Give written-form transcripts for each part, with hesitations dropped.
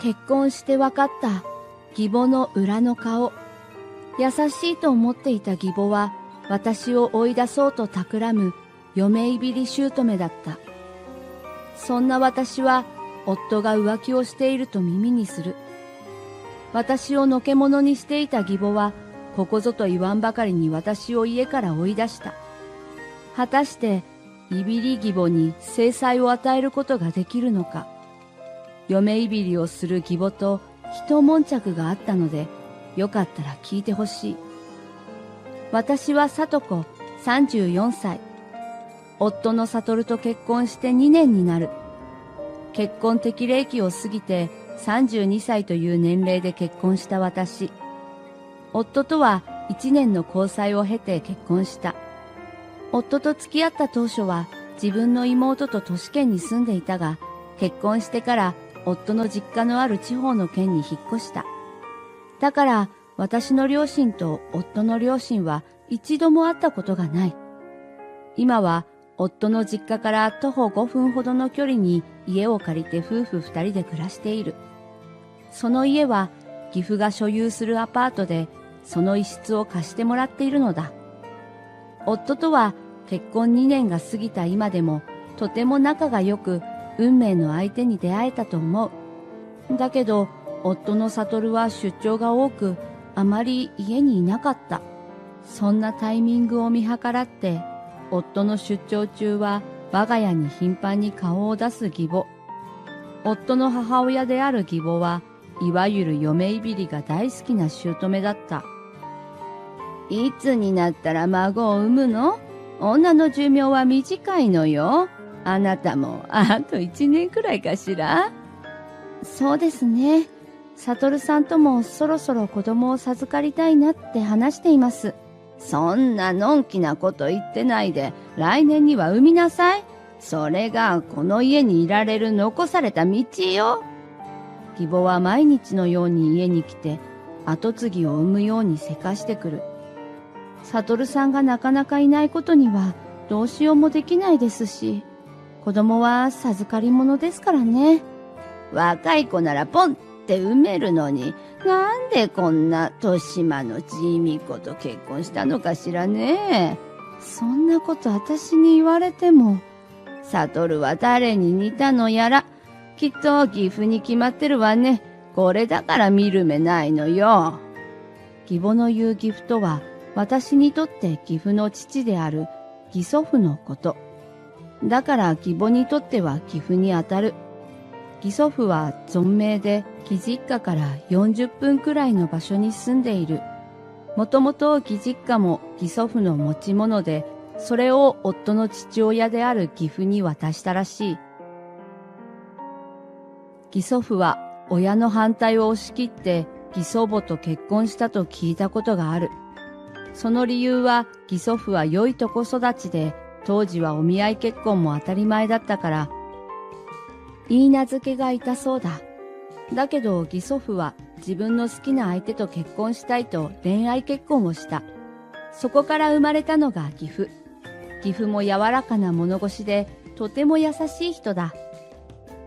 結婚して分かった義母の裏の顔。優しいと思っていた義母は私を追い出そうと企む嫁いびり姑だった。そんな私は夫が浮気をしていると耳にする。私をのけ者にしていた義母はここぞと言わんばかりに私を家から追い出した。果たしていびり義母に制裁を与えることができるのか。嫁いびりをする義母と一悶着があったので、よかったら聞いてほしい。私は里子34歳。夫の悟と結婚して2年になる。結婚適齢期を過ぎて32歳という年齢で結婚した私。夫とは1年の交際を経て結婚した。夫と付き合った当初は自分の妹と都市圏に住んでいたが、結婚してから夫の実家のある地方の県に引っ越した。だから私の両親と夫の両親は一度も会ったことがない。今は夫の実家から徒歩5分ほどの距離に家を借りて夫婦2人で暮らしている。その家は義父が所有するアパートで、その一室を貸してもらっているのだ。夫とは結婚2年が過ぎた今でもとても仲が良く、運命の相手に出会えたと思う。だけど夫の悟は出張が多く、あまり家にいなかった。そんなタイミングを見計らって夫の出張中は我が家に頻繁に顔を出す義母。夫の母親である義母はいわゆる嫁いびりが大好きな姑だった。いつになったら孫を産むの？女の寿命は短いのよ。あなたもあと1年くらいかしら？そうですね。悟さんともそろそろ子供を授かりたいなって話しています。そんなのんきなこと言ってないで、来年には産みなさい。それがこの家にいられる残された道よ。義母は毎日のように家に来て、後継ぎを産むようにせかしてくる。悟さんがなかなかいないことにはどうしようもできないですし、子供は授かり物ですからね。若い子ならポンって産めるのに、なんでこんな豊島のじみ子と結婚したのかしらね。そんなこと私に言われても。悟は誰に似たのやら、きっと義父に決まってるわね。これだから見る目ないのよ。義母の言う義父とは、私にとって義父の父である義祖父のこと。だから義母にとっては義父にあたる。義祖父は存命で義実家から40分くらいの場所に住んでいる。もともと義実家も義祖父の持ち物で、それを夫の父親である義父に渡したらしい。義祖父は親の反対を押し切って義祖母と結婚したと聞いたことがある。その理由は義祖父は良いとこ育ちで、当時はお見合い結婚も当たり前だったから、言い名付けがいたそうだ。だけど義祖父は自分の好きな相手と結婚したいと恋愛結婚をした。そこから生まれたのが義父。義父も柔らかな物腰でとても優しい人だ。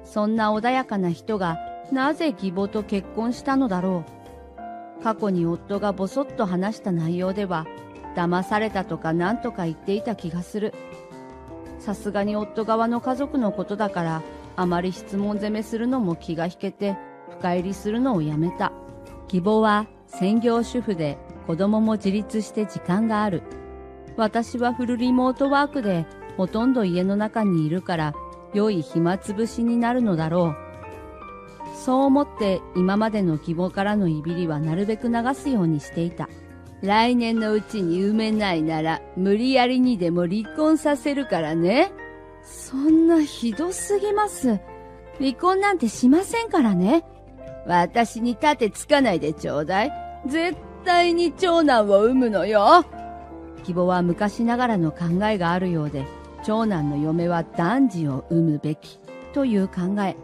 そんな穏やかな人がなぜ義母と結婚したのだろう。過去に夫がぼそっと話した内容では、騙されたとか何とか言っていた気がする。さすがに夫側の家族のことだから、あまり質問攻めするのも気が引けて、深入りするのをやめた。義母は専業主婦で子供も自立して時間がある。私はフルリモートワークでほとんど家の中にいるから、良い暇つぶしになるのだろう。そう思って今までの義母からのいびりはなるべく流すようにしていた。来年のうちに産めないなら無理やりにでも離婚させるからね。そんなひどすぎます。離婚なんてしませんからね。私に盾つかないでちょうだい。絶対に長男を産むのよ。義母は昔ながらの考えがあるようで、長男の嫁は男児を産むべきという考え。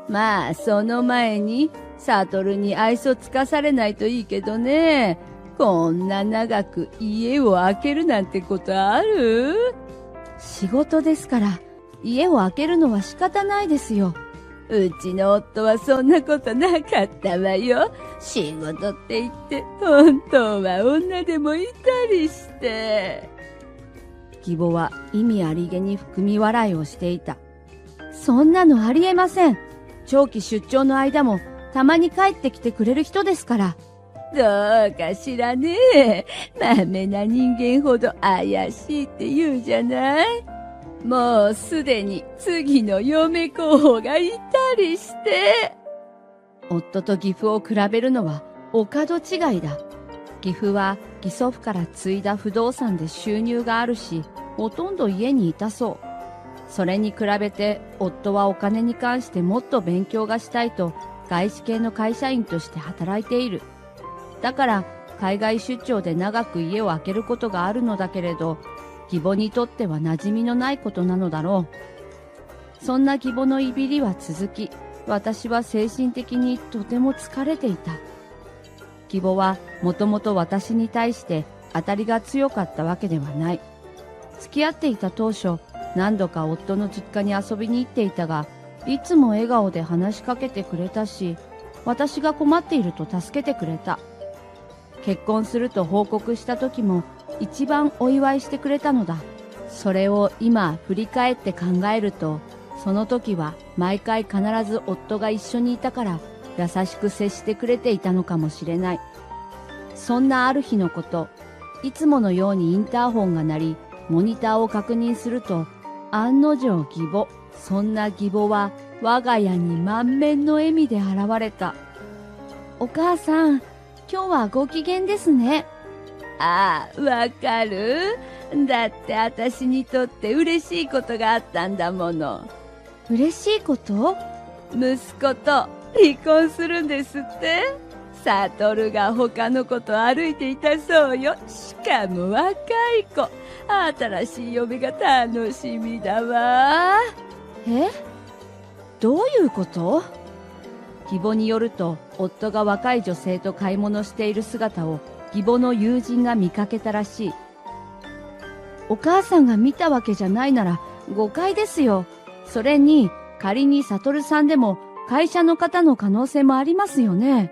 まあその前に悟に愛想つかされないといいけどね。こんな長く家を空けるなんてことある？仕事ですから家を空けるのは仕方ないですよ。うちの夫はそんなことなかったわよ。仕事って言って、本当は女でもいたりして。義母は意味ありげに含み笑いをしていた。そんなのありえません。長期出張の間もたまに帰ってきてくれる人ですから。どうかしらねえ。まめな人間ほど怪しいって言うじゃない。もうすでに次の嫁候補がいたりして。夫と義父を比べるのはお門違いだ。義父は義祖父から継いだ不動産で収入があるし、ほとんど家にいたそう。それに比べて夫はお金に関してもっと勉強がしたいと外資系の会社員として働いている。だから海外出張で長く家を空けることがあるのだけれど、義母にとっては馴染みのないことなのだろう。そんな義母のいびりは続き、私は精神的にとても疲れていた。義母はもともと私に対して当たりが強かったわけではない。付き合っていた当初、何度か夫の実家に遊びに行っていたが、いつも笑顔で話しかけてくれたし、私が困っていると助けてくれた。結婚すると報告した時も一番お祝いしてくれたのだ。それを今振り返って考えると、その時は毎回必ず夫が一緒にいたから優しく接してくれていたのかもしれない。そんなある日のこと、いつものようにインターホンが鳴り、モニターを確認すると、案の定義母、そんな義母は我が家に満面の笑みで現れた。お母さん、今日はご機嫌ですね。ああ、わかる？だって私にとって嬉しいことがあったんだもの。嬉しいこと？息子と離婚するんですって。サトルが他の子と歩いていたそうよ。しかも若い子。新しい嫁が楽しみだわ。え？どういうこと？義母によると、夫が若い女性と買い物している姿を義母の友人が見かけたらしい。お母さんが見たわけじゃないなら誤解ですよ。それに仮にサトルさんでも会社の方の可能性もありますよね。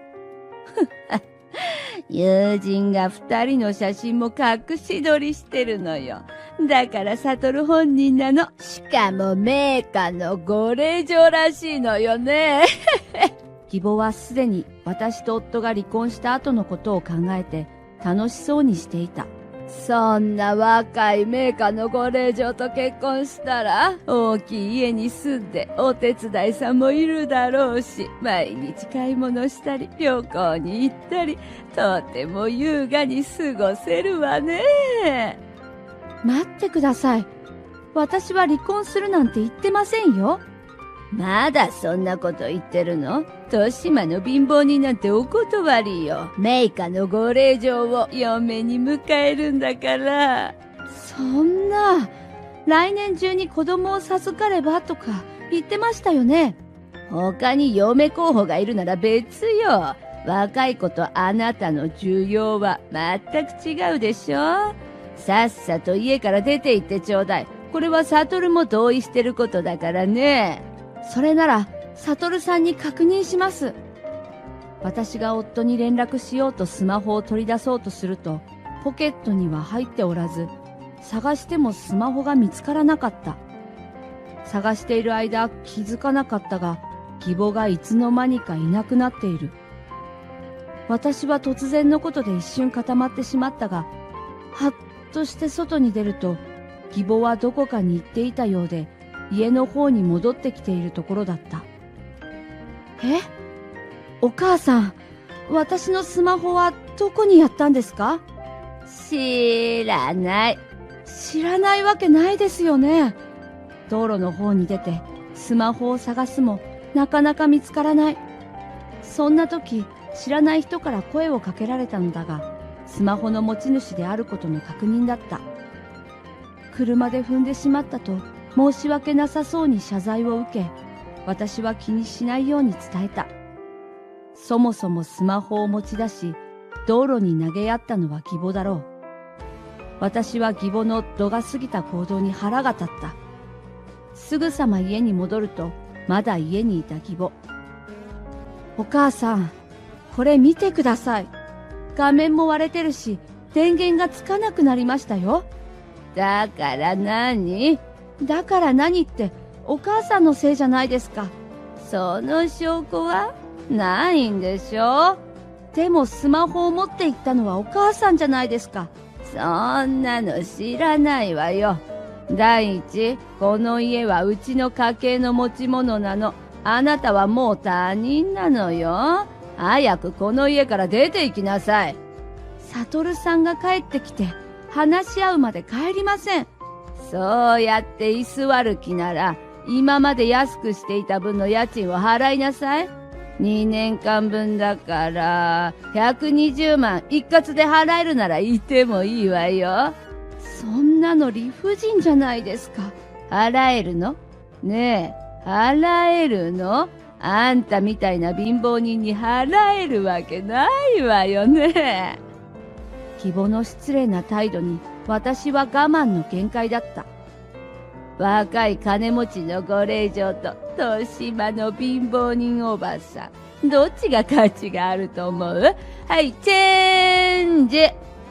友人が2人の写真も隠し撮りしてるのよ。だからサトル本人なの。しかも名家のご令嬢らしいのよね。義母はすでに私と夫が離婚した後のことを考えて楽しそうにしていた。そんな若い名家のご令嬢と結婚したら大きい家に住んでお手伝いさんもいるだろうし、毎日買い物したり旅行に行ったり、とても優雅に過ごせるわね。待ってください。私は離婚するなんて言ってませんよ。まだそんなこと言ってるの？豊島の貧乏人なんてお断りよ。名家のご令嬢を嫁に迎えるんだから。そんな、来年中に子供を授かればとか言ってましたよね。他に嫁候補がいるなら別よ。若い子とあなたの需要は全く違うでしょ。さっさと家から出て行ってちょうだい。これはサトルも同意してることだからね。それならサトルさんに確認します。私が夫に連絡しようとスマホを取り出そうとすると、ポケットには入っておらず、探してもスマホが見つからなかった。探している間気づかなかったが、義母がいつの間にかいなくなっている。私は突然のことで一瞬固まってしまったが、はっとして外に出ると、義母はどこかに行っていたようで、家の方に戻ってきているところだった。え？お母さん、私のスマホはどこにやったんですか？知らない。知らないわけないですよね。道路の方に出てスマホを探すもなかなか見つからない。そんな時、知らない人から声をかけられたのだが、スマホの持ち主であることの確認だった。車で踏んでしまったと申し訳なさそうに謝罪を受け、私は気にしないように伝えた。そもそもスマホを持ち出し、道路に投げやったのは義母だろう。私は義母の度が過ぎた行動に腹が立った。すぐさま家に戻ると、まだ家にいた義母。お母さん、これ見てください。画面も割れてるし、電源がつかなくなりましたよ。だから何？だから何って、お母さんのせいじゃないですか。その証拠はないんでしょ？でもスマホを持って行ったのはお母さんじゃないですか。そんなの知らないわよ。第一、この家はうちの家系の持ち物なの。あなたはもう他人なのよ。早くこの家から出て行きなさい。サトルさんが帰ってきて話し合うまで帰りません。そうやって居座る気なら、今まで安くしていた分の家賃を払いなさい。2年間分だから120万一括で払えるならいてもいいわよ。そんなの理不尽じゃないですか。払えるの？ねえ、払えるの？あんたみたいな貧乏人に払えるわけないわよね。義母の失礼な態度に私は我慢の限界だった。若い金持ちのご令嬢と豊島の貧乏人おばさん、どっちが価値があると思う？はい、チェンジ。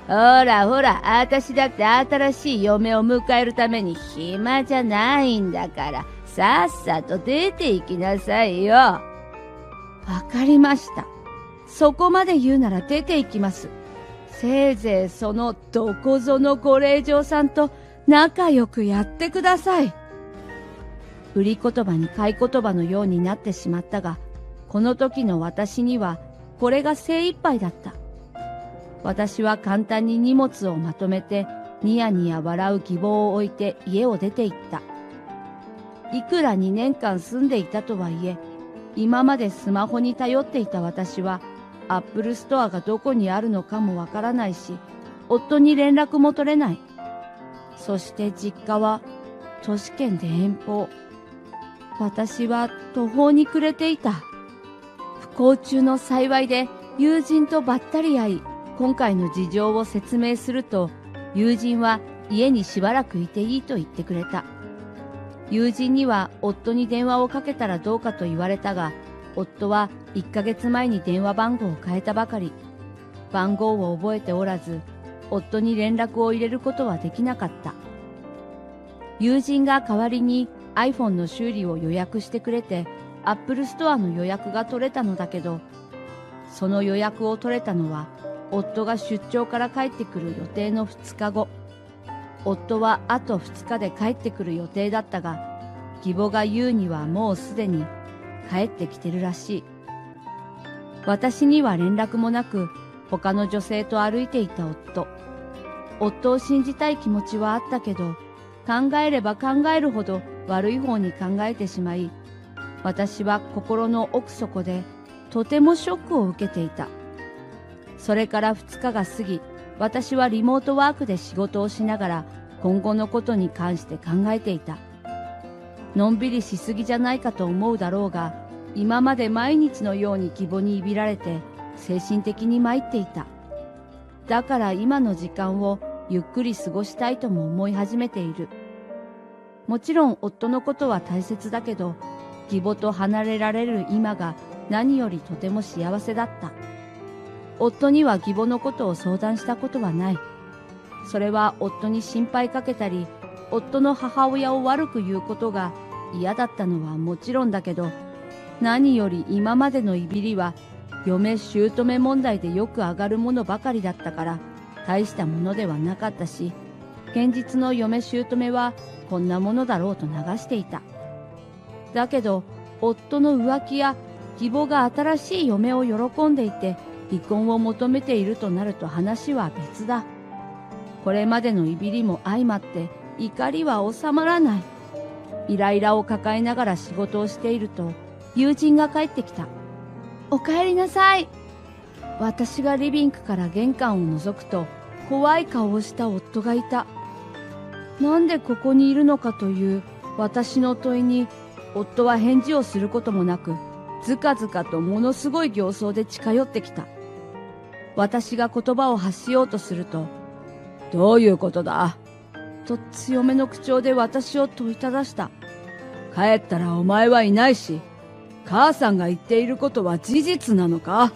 ほらほら、私だって新しい嫁を迎えるために暇じゃないんだから、さっさと出て行きなさいよ。わかりました。そこまで言うなら出て行きます。せいぜいそのどこぞのご令嬢さんと仲良くやってください。売り言葉に買い言葉のようになってしまったが、この時の私にはこれが精一杯だった。私は簡単に荷物をまとめてニヤニヤ笑う義母を置いて家を出て行った。いくら2年間住んでいたとはいえ、今までスマホに頼っていた私はアップルストアがどこにあるのかもわからないし、夫に連絡も取れない。そして実家は都市圏で遠方。私は途方に暮れていた。不幸中の幸いで友人とばったり会い、今回の事情を説明すると、友人は家にしばらくいていいと言ってくれた。友人には夫に電話をかけたらどうかと言われたが、夫は1ヶ月前に電話番号を変えたばかり。番号を覚えておらず、夫に連絡を入れることはできなかった。友人が代わりに iPhone の修理を予約してくれて、Apple ストアの予約が取れたのだけど、その予約を取れたのは、夫が出張から帰ってくる予定の2日後。夫はあと2日で帰ってくる予定だったが、義母が言うにはもうすでに帰ってきてるらしい。私には連絡もなく、他の女性と歩いていた夫。夫を信じたい気持ちはあったけど、考えれば考えるほど悪い方に考えてしまい、私は心の奥底でとてもショックを受けていた。それから2日が過ぎ、私はリモートワークで仕事をしながら今後のことに関して考えていた。のんびりしすぎじゃないかと思うだろうが、今まで毎日のように義母にいびられて精神的に参っていた。だから今の時間をゆっくり過ごしたいとも思い始めている。もちろん夫のことは大切だけど、義母と離れられる今が何よりとても幸せだった。夫には義母のことを相談したことはない。それは夫に心配かけたり、夫の母親を悪く言うことが嫌だったのはもちろんだけど、何より今までのいびりは嫁姑問題でよく上がるものばかりだったから大したものではなかったし、現実の嫁姑はこんなものだろうと流していた。だけど夫の浮気や義母が新しい嫁を喜んでいて離婚を求めているとなると話は別だ。これまでのいびりも相まって怒りは収まらない。イライラを抱えながら仕事をしていると友人が帰ってきた。お帰りなさい。私がリビングから玄関を覗くと怖い顔をした夫がいた。なんでここにいるのかという私の問いに夫は返事をすることもなく、ずかずかとものすごい形相で近寄ってきた。私が言葉を発しようとすると、どういうことだと強めの口調で私を問いただした。帰ったらお前はいないし、母さんが言っていることは事実なのか？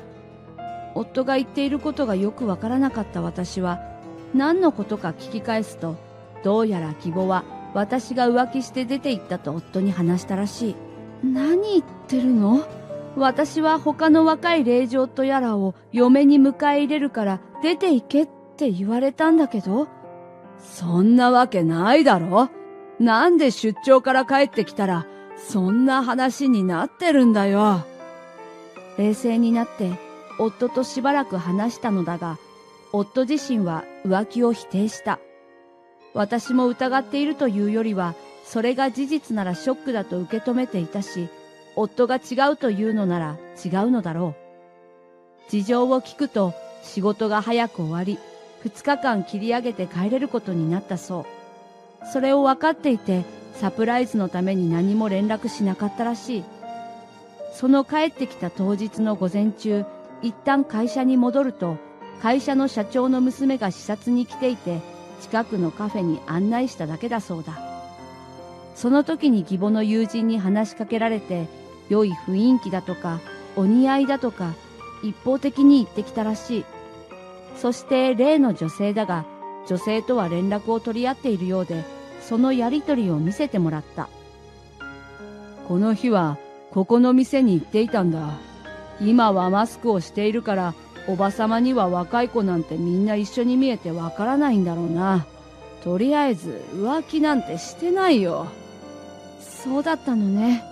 夫が言っていることがよくわからなかった私は、何のことか聞き返すと、どうやら義母は私が浮気して出て行ったと夫に話したらしい。何言ってるの？私は他の若い令嬢とやらを嫁に迎え入れるから出て行けって言われたんだけど。そんなわけないだろ。なんで出張から帰ってきたらそんな話になってるんだよ。冷静になって夫としばらく話したのだが、夫自身は浮気を否定した。私も疑っているというよりは、それが事実ならショックだと受け止めていたし、夫が違うというのなら違うのだろう。事情を聞くと仕事が早く終わり、2日間切り上げて帰れることになったそう。それを分かっていて、サプライズのために何も連絡しなかったらしい。その帰ってきた当日の午前中、一旦会社に戻ると、会社の社長の娘が視察に来ていて、近くのカフェに案内しただけだそうだ。その時に義母の友人に話しかけられて、良い雰囲気だとか、お似合いだとか、一方的に言ってきたらしい。そして例の女性だが、女性とは連絡を取り合っているようで、そのやりとりを見せてもらった。この日はここの店に行っていたんだ。今はマスクをしているから、おばさまには若い子なんてみんな一緒に見えてわからないんだろうな。とりあえず浮気なんてしてないよ。そうだったのね。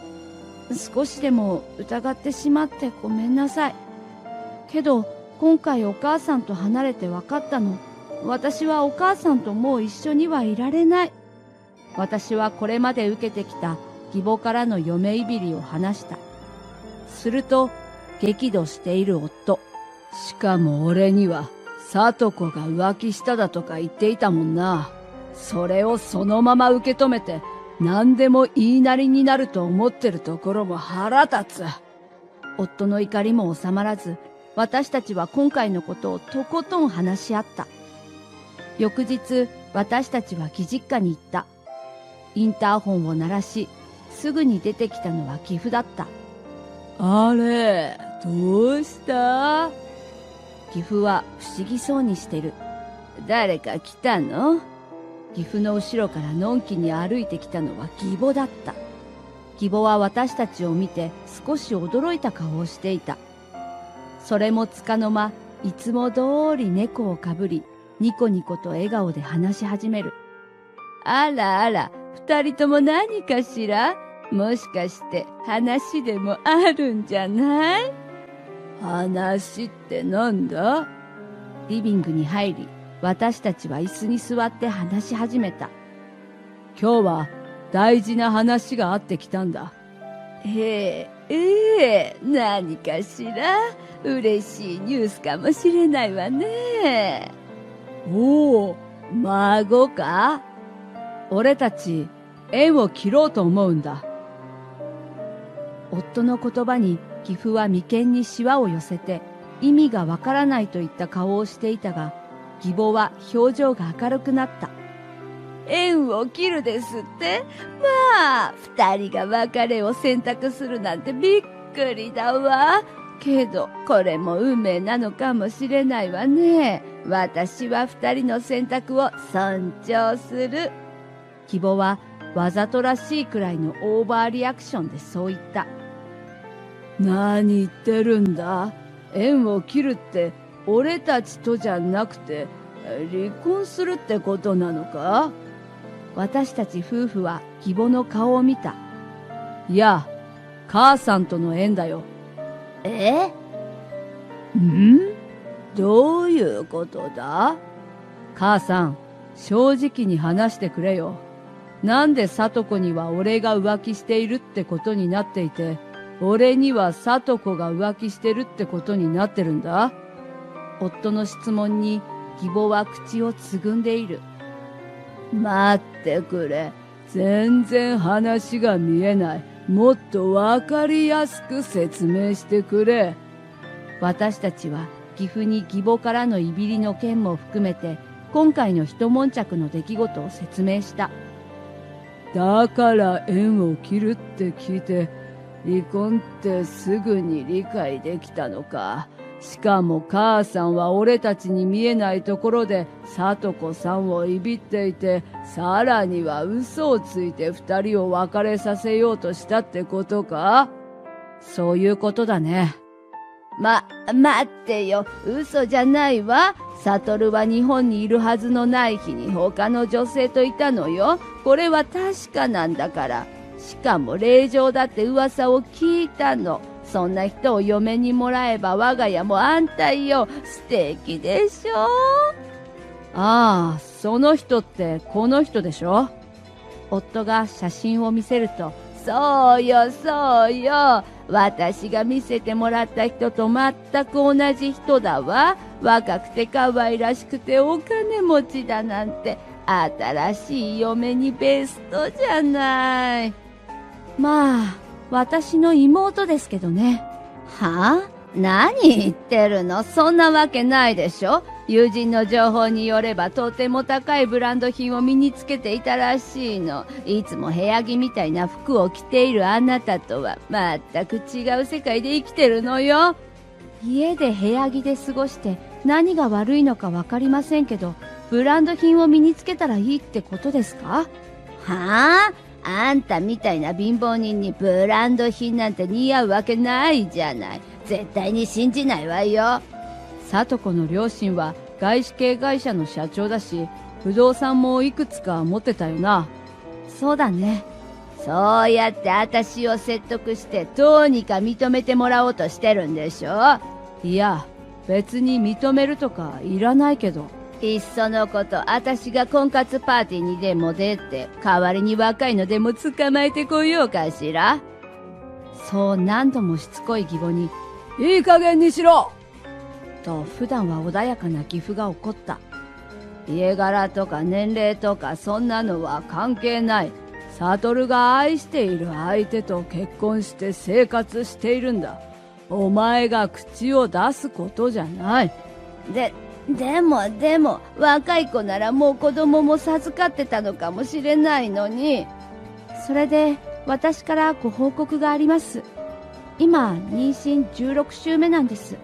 少しでも疑ってしまってごめんなさい。けど今回お母さんと離れて分かったの。私はお母さんともう一緒にはいられない。私はこれまで受けてきた義母からの嫁いびりを話した。すると激怒している夫。しかも俺には聡子が浮気しただとか言っていたもんな。それをそのまま受け止めて何でも言いなりになると思ってるところも腹立つ。夫の怒りも収まらず、私たちは今回のことをとことん話し合った。翌日、私たちは義実家に行った。インターホンを鳴らし、すぐに出てきたのは義父だった。あれ、どうした？義父は不思議そうにしてる。誰か来たの？義父の後ろからのんきに歩いてきたのは義母だった。義母は私たちを見て少し驚いた顔をしていた。それもつかの間、いつも通り猫をかぶり、ニコニコと笑顔で話し始める。あらあら、二人とも何かしら？もしかして話でもあるんじゃない？話ってなんだ？リビングに入り、私たちは椅子に座って話し始めた。今日は大事な話があってきたんだ。何かしら？嬉しいニュースかもしれないわね。おお、孫か？俺たち縁を切ろうと思うんだ。夫の言葉に義父は眉間にシワを寄せて意味がわからないといった顔をしていたが、義母は表情が明るくなった。縁を切るですって？まあ、二人が別れを選択するなんてびっくりだわ。けど、これも運命なのかもしれないわね。私は二人の選択を尊重する。義母はわざとらしいくらいのオーバーリアクションでそう言った。何言ってるんだ？縁を切るって俺たちとじゃなくて離婚するってことなのか？私たち夫婦は義母の顔を見た。いや、母さんとの縁だよ。どういうことだ？母さん、正直に話してくれよ。なんで聡子には俺が浮気しているってことになっていて、俺には聡子が浮気してるってことになってるんだ？夫の質問に義母は口をつぐんでいる。待ってくれ。全然話が見えない。もっとわかりやすく説明してくれ。私たちは義父に義母からのいびりの件も含めて今回の一悶着の出来事を説明した。だから縁を切るって聞いて、離婚ってすぐに理解できたのか。しかも母さんは俺たちに見えないところで聡子さんをいびっていて、さらには嘘をついて二人を別れさせようとしたってことか？そういうことだね。待ってよ。嘘じゃないわ。悟は日本にいるはずのない日に他の女性といたのよ。これは確かなんだから。しかも令嬢だって噂を聞いたの。そんな人を嫁にもらえば我が家も安泰よ。素敵でしょ？ああ、その人ってこの人でしょ？夫が写真を見せると、そうよそうよ。私が見せてもらった人と全く同じ人だわ。若くて可愛らしくてお金持ちだなんて、新しい嫁にベストじゃない。まあ、私の妹ですけどね。はあ？何言ってるの？そんなわけないでしょ。友人の情報によればとても高いブランド品を身につけていたらしいの。いつも部屋着みたいな服を着ているあなたとは全く違う世界で生きてるのよ。家で部屋着で過ごして何が悪いのかわかりませんけど、ブランド品を身につけたらいいってことですか？はあ？あんたみたいな貧乏人にブランド品なんて似合うわけないじゃない。絶対に信じないわよ。聡子の両親は外資系会社の社長だし、不動産もいくつか持ってたよな。そうだね。そうやって私を説得してどうにか認めてもらおうとしてるんでしょ？いや、別に認めるとかいらないけど。いっそのこと、私が婚活パーティーにでも出て、代わりに若いのでも捕まえてこようかしら。そう何度もしつこい義母に、いい加減にしろと普段は穏やかな義父が怒った。家柄とか年齢とかそんなのは関係ない。悟が愛している相手と結婚して生活しているんだ。お前が口を出すことじゃない。でも、若い子ならもう子供も授かってたのかもしれないのに。それで、私からご報告があります。今、妊娠16週目なんです。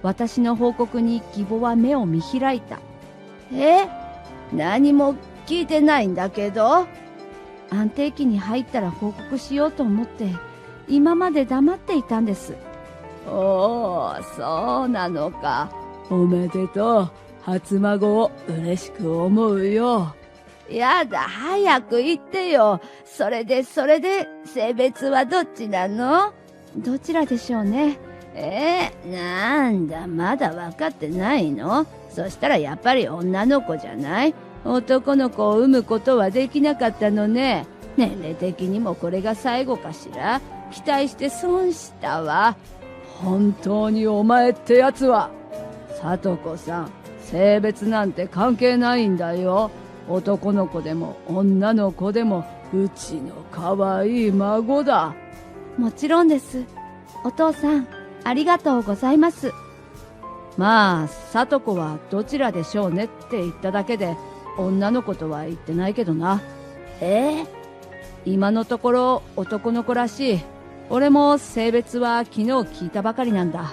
私の報告に義母は目を見開いた。何も聞いてないんだけど。安定期に入ったら報告しようと思って、今まで黙っていたんです。おー、そうなのか。おめでとう。初孫を嬉しく思うよ。やだ、早く言ってよ。それで、性別はどっちなの？どちらでしょうね。なんだ、まだ分かってないの？そしたらやっぱり女の子じゃない？男の子を産むことはできなかったのね。年齢的にもこれが最後かしら。期待して損したわ。本当にお前ってやつは。聡子さん、性別なんて関係ないんだよ。男の子でも女の子でもうちの可愛い孫だ。もちろんです。お父さん、ありがとうございます。まあ、聡子はどちらでしょうねって言っただけで、女の子とは言ってないけどな。今のところ男の子らしい。俺も性別は昨日聞いたばかりなんだ。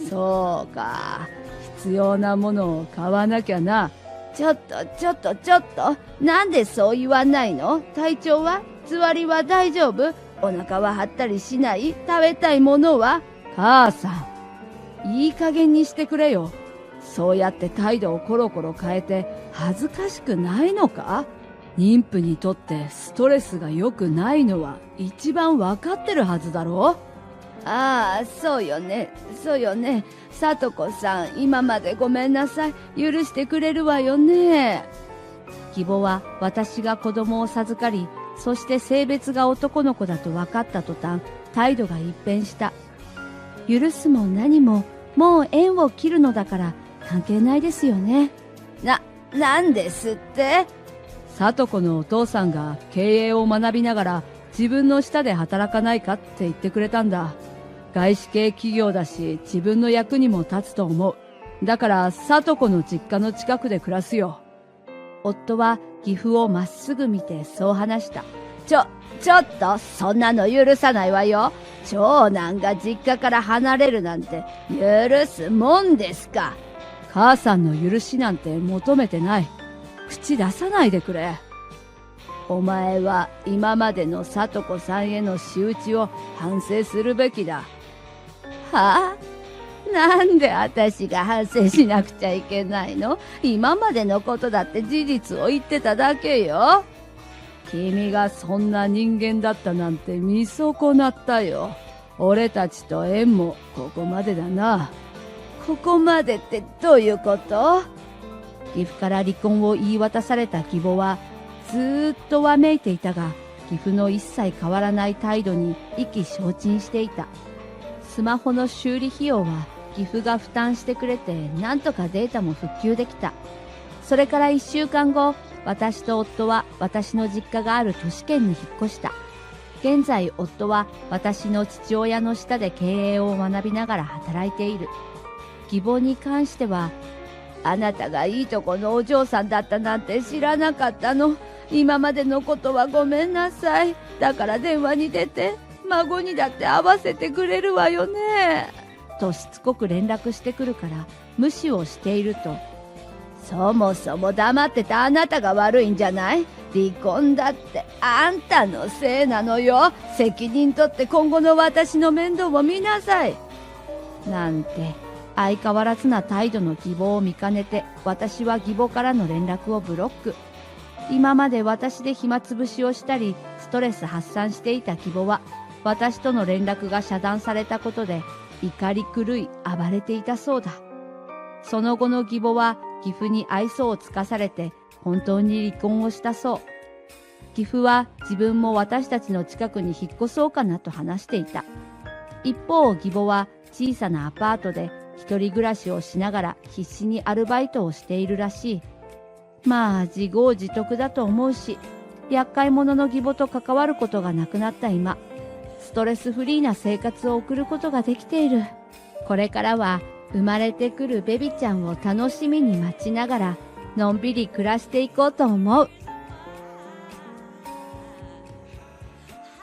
そうか。必要なものを買わなきゃな。ちょっと。なんでそう言わないの？体調は？つわりは大丈夫？お腹は張ったりしない？食べたいものは？母さん、いい加減にしてくれよ。そうやって態度をコロコロ変えて恥ずかしくないのか？妊婦にとってストレスが良くないのは一番わかってるはずだろ？ああ、そうよね。聡子さん、今までごめんなさい。許してくれるわよね。義母は私が子供を授かり、そして性別が男の子だと分かった途端、態度が一変した。許すも何も、もう縁を切るのだから関係ないですよね。なんですって？聡子のお父さんが経営を学びながら自分の下で働かないかって言ってくれたんだ。外資系企業だし自分の役にも立つと思う。だから聡子の実家の近くで暮らすよ。夫は義父をまっすぐ見てそう話した。ちょっと、そんなの許さないわよ。長男が実家から離れるなんて許すもんですか。母さんの許しなんて求めてない。口出さないでくれ。お前は今までの聡子さんへの仕打ちを反省するべきだ。はあ？なんで私が反省しなくちゃいけないの？今までのことだって事実を言ってただけよ。君がそんな人間だったなんて見損なったよ。俺たちと縁もここまでだな。ここまでってどういうこと？義父から離婚を言い渡された義母はずーっとわめいていたが、義父の一切変わらない態度に意気消沈していた。スマホの修理費用は義父が負担してくれて、なんとかデータも復旧できた。それから1週間後、私と夫は私の実家がある都市圏に引っ越した。現在夫は私の父親の下で経営を学びながら働いている。義母に関しては、あなたがいいとこのお嬢さんだったなんて知らなかったの。今までのことはごめんなさい。だから電話に出て、孫にだって会わせてくれるわよね。としつこく連絡してくるから無視をしていると、そもそも黙ってたあなたが悪いんじゃない？離婚だってあんたのせいなのよ。責任取って今後の私の面倒を見なさい。なんて相変わらずな態度の義母を見かねて、私は義母からの連絡をブロック。今まで私で暇つぶしをしたりストレス発散していた義母は、私との連絡が遮断されたことで怒り狂い暴れていたそうだ。その後の義母は義父に愛想をつかされて本当に離婚をしたそう。義父は自分も私たちの近くに引っ越そうかなと話していた。一方義母は小さなアパートで一人暮らしをしながら必死にアルバイトをしているらしい。まあ自業自得だと思うし、厄介者の義母と関わることがなくなった今、ストレスフリーな生活を送ることができている。これからは生まれてくるベビちゃんを楽しみに待ちながらのんびり暮らしていこうと思う。